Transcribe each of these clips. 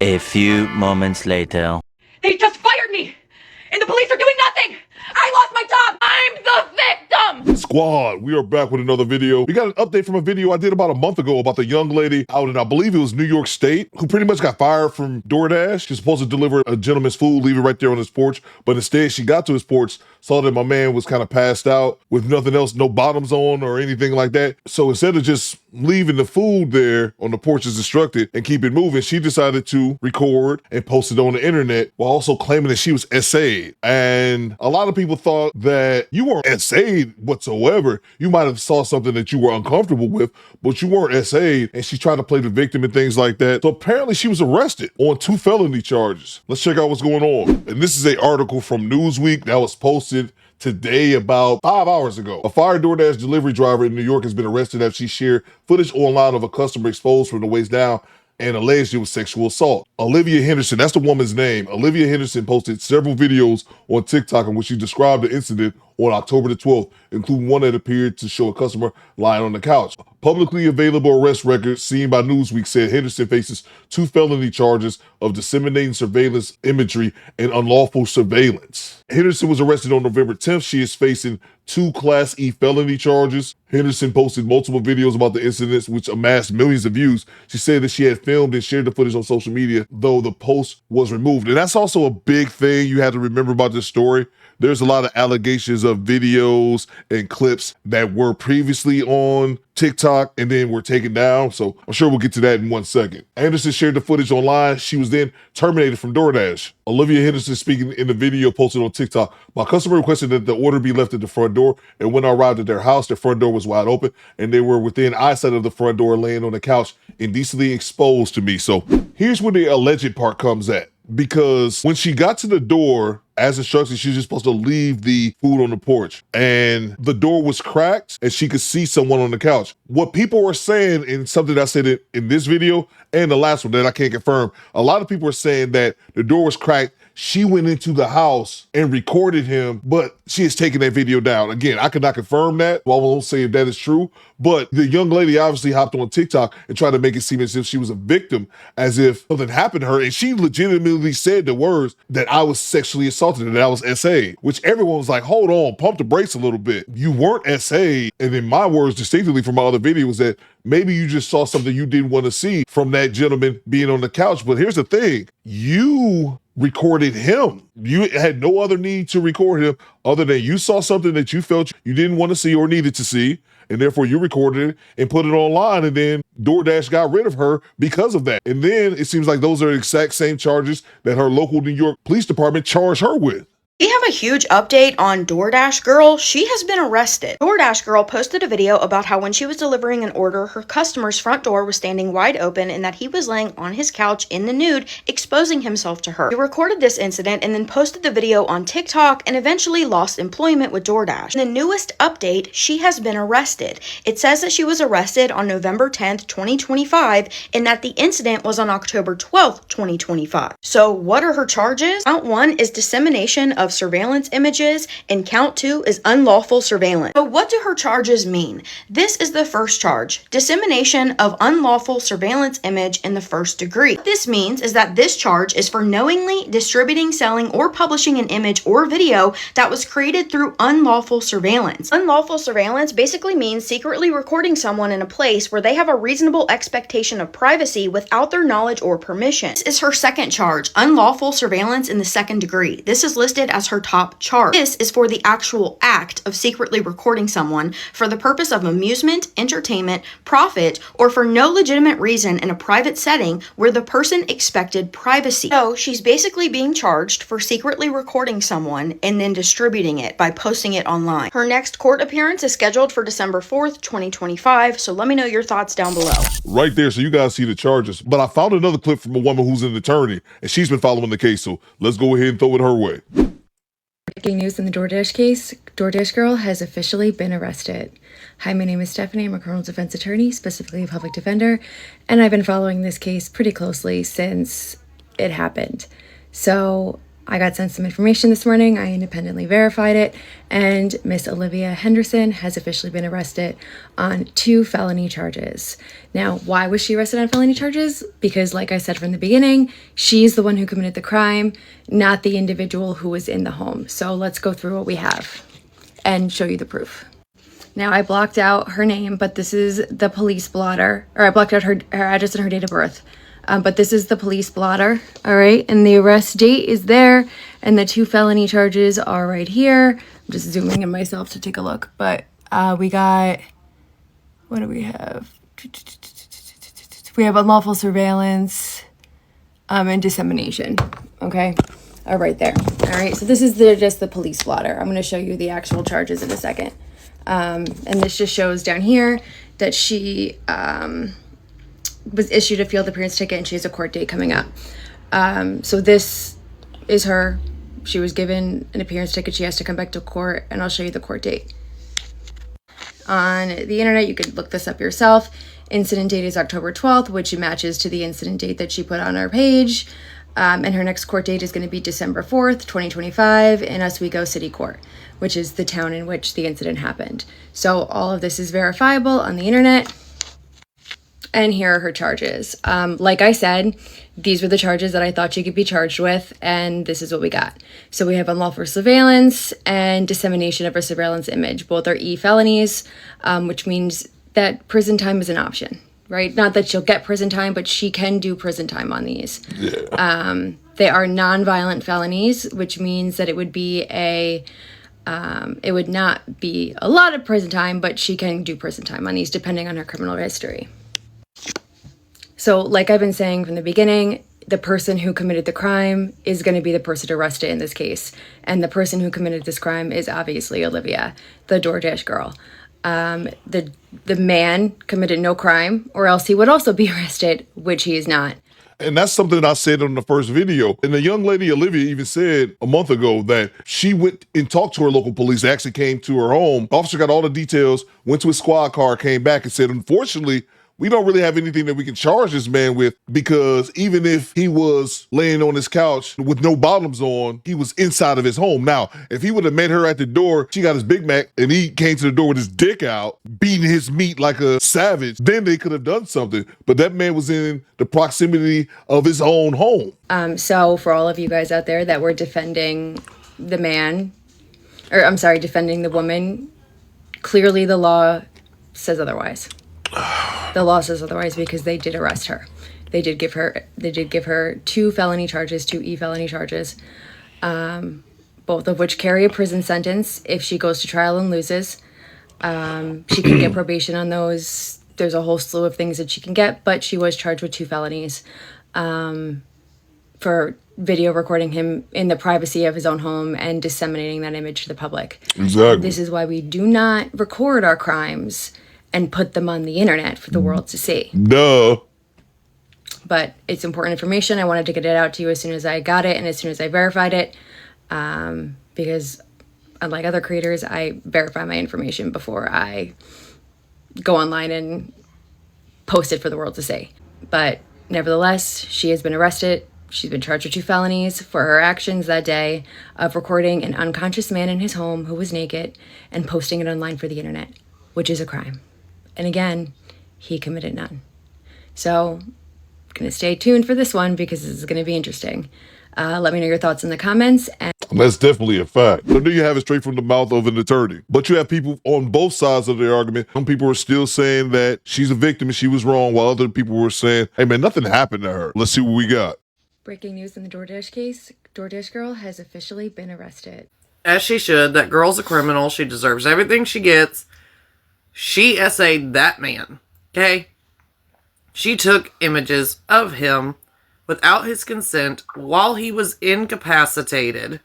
A few moments later. They just fired me! And the police are doing nothing! I lost my job! I'm the victim! Squad, we are back with another video. We got an update from a video I did about a month ago about the young lady out in, I believe it was New York State, who pretty much got fired from DoorDash. She's supposed to deliver a gentleman's food, leave it right there on his porch, but instead she got to his porch, saw that my man was kind of passed out with nothing else, no bottoms on or anything like that. So instead of just leaving the food there on the porch as instructed and keep it moving, she decided to record and post it on the internet while also claiming that she was SA'd. And a lot of people thought that you weren't SA'd whatsoever. You might have saw something that you were uncomfortable with, but you weren't SA'd, and she tried to play the victim and things like that. So apparently she was arrested on 2 felony charges. Let's check out what's going on. And this is an article from Newsweek that was posted today about 5 hours ago. A fired DoorDash delivery driver in New York has been arrested after she shared footage online of a customer exposed from the waist down and alleged it was sexual assault. Olivia Henderson, that's the woman's name. Olivia Henderson posted several videos on TikTok in which she described the incident on October the 12th, including one that appeared to show a customer lying on the couch. Publicly available arrest records seen by Newsweek said Henderson faces 2 felony charges of disseminating surveillance imagery and unlawful surveillance. Henderson was arrested on November 10th. She is facing 2 Class E felony charges. Henderson posted multiple videos about the incidents, which amassed millions of views. She said that she had filmed and shared the footage on social media, though the post was removed. And that's also a big thing you have to remember about this story. There's a lot of allegations of videos and clips that were previously on TikTok and then were taken down. So I'm sure we'll get to that in 1 second. Anderson shared the footage online. She was then terminated from DoorDash. Olivia Henderson speaking in the video posted on TikTok, "My customer requested that the order be left at the front door, and when I arrived at their house, their front door was wide open and they were within eyesight of the front door laying on the couch indecently exposed to me." So here's where the alleged part comes at. Because when she got to the door, as instructed, she was just supposed to leave the food on the porch. And the door was cracked and she could see someone on the couch. What people were saying, and something I said in this video and the last one that I can't confirm, a lot of people are saying that the door was cracked. She went into the house and recorded him, but she has taken that video down. Again, I cannot confirm that. Well, I won't say if that is true, but the young lady obviously hopped on TikTok and tried to make it seem as if she was a victim, as if something happened to her. And she legitimately said the words that I was sexually assaulted and that I was SA, which everyone was like, hold on, pump the brakes a little bit. You weren't SA. And in my words, distinctly from my other video, was that maybe you just saw something you didn't want to see from that gentleman being on the couch. But here's the thing, you recorded him. You had no other need to record him other than you saw something that you felt you didn't want to see or needed to see, and therefore you recorded it and put it online, and then DoorDash got rid of her because of that. And then it seems like those are the exact same charges that her local New York Police Department charged her with. We have a huge update on DoorDash Girl. She has been arrested. DoorDash Girl posted a video about how when she was delivering an order, her customer's front door was standing wide open and that he was laying on his couch in the nude, exposing himself to her. She recorded this incident and then posted the video on TikTok and eventually lost employment with DoorDash. In the newest update, she has been arrested. It says that she was arrested on November 10th, 2025, and that the incident was on October 12th, 2025. So what are her charges? Count 1 is dissemination of surveillance images, and count 2 is unlawful surveillance. So what do her charges mean? This is the first charge, dissemination of unlawful surveillance image in the first degree. What this means is that this charge is for knowingly distributing, selling, or publishing an image or video that was created through unlawful surveillance. Unlawful surveillance basically means secretly recording someone in a place where they have a reasonable expectation of privacy without their knowledge or permission. This is her second charge, unlawful surveillance in the second degree. This is listed as her top charge. This is for the actual act of secretly recording someone for the purpose of amusement, entertainment, profit, or for no legitimate reason in a private setting where the person expected privacy. So she's basically being charged for secretly recording someone and then distributing it by posting it online. Her next court appearance is scheduled for December 4th, 2025, so let me know your thoughts down below. Right there, so you guys see the charges. But I found another clip from a woman who's an attorney, and she's been following the case, so let's go ahead and throw it her way. Breaking news in the DoorDash case, DoorDash Girl has officially been arrested. Hi, my name is Stephanie. I'm a criminal defense attorney, specifically a public defender, and I've been following this case pretty closely since it happened. So I got sent some information this morning. I independently verified it, and Miss Olivia Henderson has officially been arrested on 2 felony charges. Now, why was she arrested on felony charges? Because, like I said from the beginning, she's the one who committed the crime, not the individual who was in the home. So let's go through what we have and show you the proof. Now, I blocked out her name, but this is the police blotter, or I blocked out her address and her date of birth. But this is the police blotter, all right? And the arrest date is there, and the 2 felony charges are right here. I'm just zooming in myself to take a look. But we got, what do we have? We have unlawful surveillance and dissemination, okay? Right there, all right? So this is just the police blotter. I'm going to show you the actual charges in a second. And this just shows down here that she was issued a field appearance ticket and she has a court date coming up. So this is her. She was given an appearance ticket. She has to come back to court, and I'll show you the court date. On the internet, you could look this up yourself. Incident date is October 12th, which matches to the incident date that she put on our page. And her next court date is going to be December 4th, 2025 in Oswego City Court, which is the town in which the incident happened. So all of this is verifiable on the internet. And here are her charges. Like I said, these were the charges that I thought she could be charged with, and this is what we got. So we have unlawful surveillance and dissemination of a surveillance image. Both are felonies, which means that prison time is an option, right? Not that she'll get prison time, but she can do prison time on these. Yeah. They are non-violent felonies, which means that it would be it would not be a lot of prison time, but she can do prison time on these depending on her criminal history. So like I've been saying from the beginning, the person who committed the crime is going to be the person arrested in this case. And the person who committed this crime is obviously Olivia, the DoorDash girl. The man committed no crime, or else he would also be arrested, which he is not. And that's something that I said on the first video. And the young lady, Olivia, even said a month ago that she went and talked to her local police. They actually came to her home. The officer got all the details, went to his squad car, came back and said, unfortunately, we don't really have anything that we can charge this man with, because even if he was laying on his couch with no bottoms on, he was inside of his home. Now, if he would have met her at the door, she got his Big Mac, and he came to the door with his dick out, beating his meat like a savage, then they could have done something. But that man was in the proximity of his own home. So for all of you guys out there that were defending the man, defending the woman, clearly the law says otherwise. The law says otherwise, because they did arrest her. They did give her 2 felony charges, 2 felony charges, both of which carry a prison sentence if she goes to trial and loses. She can get probation on those. There's a whole slew of things that she can get, but she was charged with 2 felonies for video recording him in the privacy of his own home and disseminating that image to the public. Exactly. This is why we do not record our crimes and put them on the internet for the world to see. Duh. But it's important information. I wanted to get it out to you as soon as I got it and as soon as I verified it, because unlike other creators, I verify my information before I go online and post it for the world to see. But nevertheless, she has been arrested. She's been charged with 2 felonies for her actions that day of recording an unconscious man in his home who was naked and posting it online for the internet, which is a crime. And again, he committed none. So I'm going to stay tuned for this one, because this is going to be interesting. Let me know your thoughts in the comments. And that's definitely a fact. So there you have it, straight from the mouth of an attorney. But you have people on both sides of the argument. Some people are still saying that she's a victim and she was wrong, while other people were saying, hey man, nothing happened to her. Let's see what we got. breaking news in the DoorDash case. DoorDash girl has officially been arrested. As she should. That girl's a criminal. She deserves everything she gets. She essayed that man, okay? She took images of him without his consent while he was incapacitated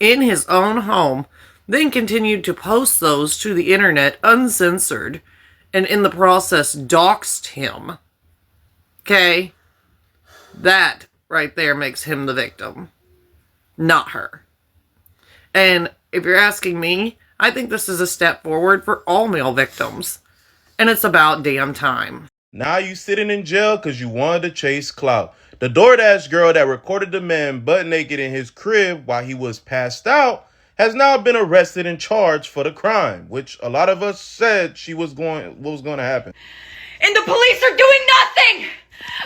in his own home, then continued to post those to the internet uncensored, and in the process doxed him. Okay? That right there makes him the victim, not her. And if you're asking me, I think this is a step forward for all male victims. And it's about damn time. Now you sitting in jail because you wanted to chase clout. The DoorDash girl that recorded the man butt naked in his crib while he was passed out has now been arrested and charged for the crime, which a lot of us said what was going to happen. And the police are doing nothing!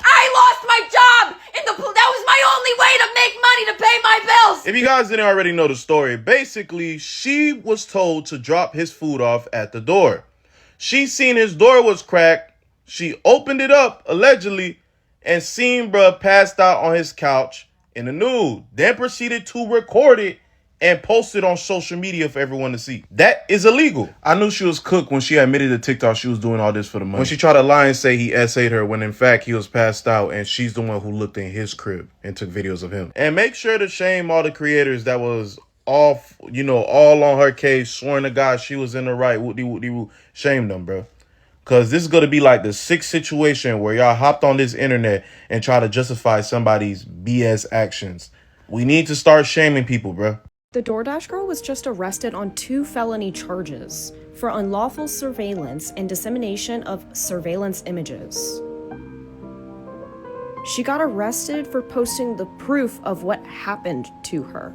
I lost my job! And that was my only way to make money to pay my bills! If you guys didn't already know the story, basically, she was told to drop his food off at the door. She seen his door was cracked. She opened it up, allegedly, and seen bruh passed out on his couch in the nude. Then proceeded to record it and post it on social media for everyone to see. That is illegal. I knew she was cooked when she admitted to TikTok she was doing all this for the money. When she tried to lie and say he SA'd her when in fact he was passed out and she's the one who looked in his crib and took videos of him. And make sure to shame all the creators that was all on her case, swearing to God she was in the right. Whoop-de-whoop-de-whoop. Shame them, bro. Because this is going to be like the sixth situation where y'all hopped on this internet and try to justify somebody's BS actions. We need to start shaming people, bro. The DoorDash girl was just arrested on 2 felony charges for unlawful surveillance and dissemination of surveillance images. She got arrested for posting the proof of what happened to her.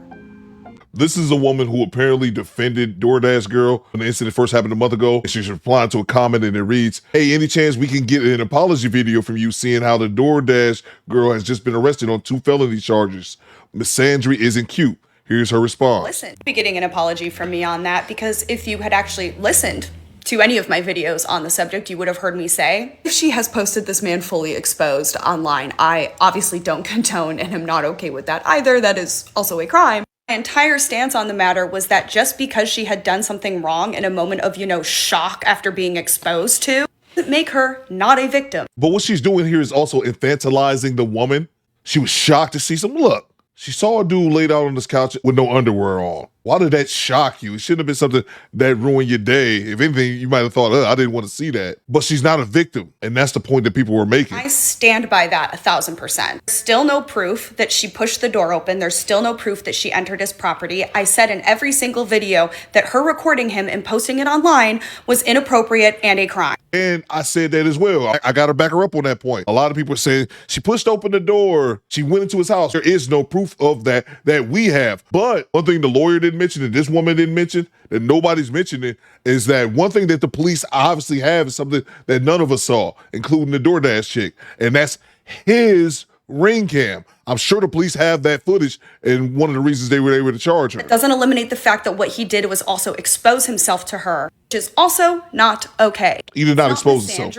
This is a woman who apparently defended DoorDash girl when the incident first happened a month ago. And she's replying to a comment and it reads, "Hey, any chance we can get an apology video from you seeing how the DoorDash girl has just been arrested on 2 felony charges? Miss Sandry isn't cute." Here's her response. Listen, be getting an apology from me on that, because if you had actually listened to any of my videos on the subject, you would have heard me say, if she has posted this man fully exposed online, I obviously don't condone and am not okay with that either. That is also a crime. My entire stance on the matter was that just because she had done something wrong in a moment of, shock after being exposed to, doesn't make her not a victim. But what she's doing here is also infantilizing the woman. She was shocked to see some look. She saw a dude laid out on this couch with no underwear on. Why did that shock you? It shouldn't have been something that ruined your day. If anything, you might have thought, I didn't want to see that. But she's not a victim. And that's the point that people were making. I stand by that 1,000%. Still no proof that she pushed the door open. There's still no proof that she entered his property. I said in every single video that her recording him and posting it online was inappropriate and a crime. And I said that as well. I got to back her up on that point. A lot of people are saying she pushed open the door. She went into his house. There is no proof of that we have. But one thing the lawyer didn't mention and this woman didn't mention, that nobody's mentioning, is that one thing that the police obviously have is something that none of us saw, including the DoorDash chick. And that's his ring cam. I'm sure the police have that footage, and one of the reasons they were able to charge her. It doesn't eliminate the fact that what he did was also expose himself to her, which is also not okay. He did not expose himself.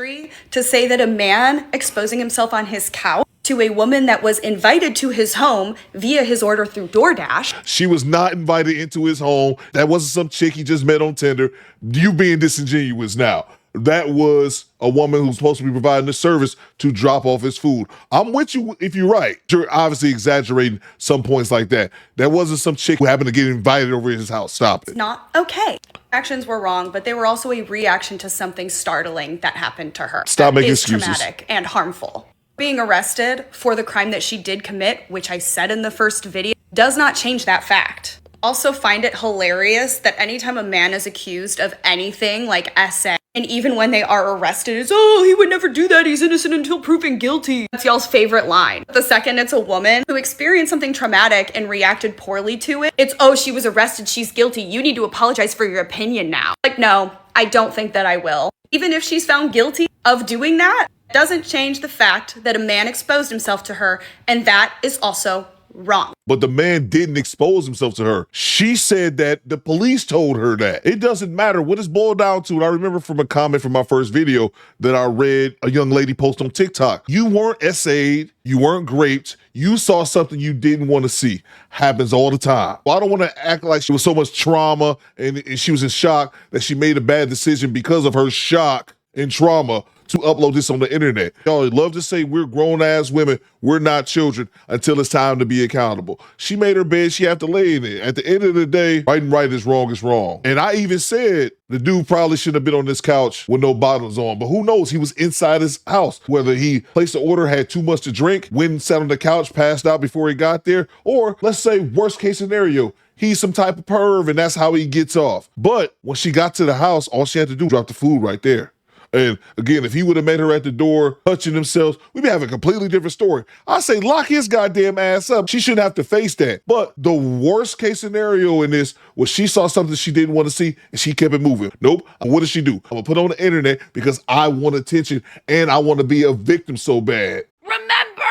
To say that a man exposing himself on his couch to a woman that was invited to his home via his order through DoorDash. She was not invited into his home. That wasn't some chick he just met on Tinder. You being disingenuous now. That was a woman who's supposed to be providing the service to drop off his food. I'm with you if you're right. You're obviously exaggerating some points like that. That wasn't some chick who happened to get invited over to his house. Stop it. It's not okay. Actions were wrong, but they were also a reaction to something startling that happened to her. Stop making excuses. Traumatic and harmful. Being arrested for the crime that she did commit, which I said in the first video, does not change that fact. Also find it hilarious that anytime a man is accused of anything like SA, and even when they are arrested, it's, he would never do that, he's innocent until proven guilty. That's y'all's favorite line. The second it's a woman who experienced something traumatic and reacted poorly to it, it's, she was arrested, she's guilty, you need to apologize for your opinion now. Like, no, I don't think that I will. Even if she's found guilty of doing that, it doesn't change the fact that a man exposed himself to her, and that is also wrong. But the man didn't expose himself to her. She said that the police told her that. It doesn't matter what it's boiled down to. And I remember from a comment from my first video that I read a young lady post on TikTok. You weren't essayed. You weren't graped. You saw something you didn't want to see. Happens all the time. Well, I don't want to act like she was so much trauma and she was in shock that she made a bad decision because of her shock and trauma to upload this on the internet. Y'all love to say we're grown-ass women, we're not children until it's time to be accountable. She made her bed, she have to lay in it. At the end of the day, right and right is wrong is wrong. And I even said the dude probably shouldn't have been on this couch with no bottoms on, but who knows? He was inside his house. Whether he placed the order, had too much to drink, went and sat on the couch, passed out before he got there, or let's say worst case scenario, he's some type of perv and that's how he gets off. But when she got to the house, all she had to do was drop the food right there. And again, if he would have met her at the door, touching themselves, we'd be having a completely different story. I say lock his goddamn ass up. She shouldn't have to face that. But the worst case scenario in this was she saw something she didn't want to see and she kept it moving. Nope. What does she do? I'm gonna put it on the internet because I want attention and I want to be a victim so bad. Remember,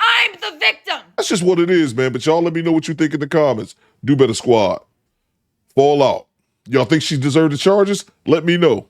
I'm the victim. That's just what it is, man. But y'all let me know what you think in the comments. Do better, squad. Fall out. Y'all think she deserved the charges? Let me know.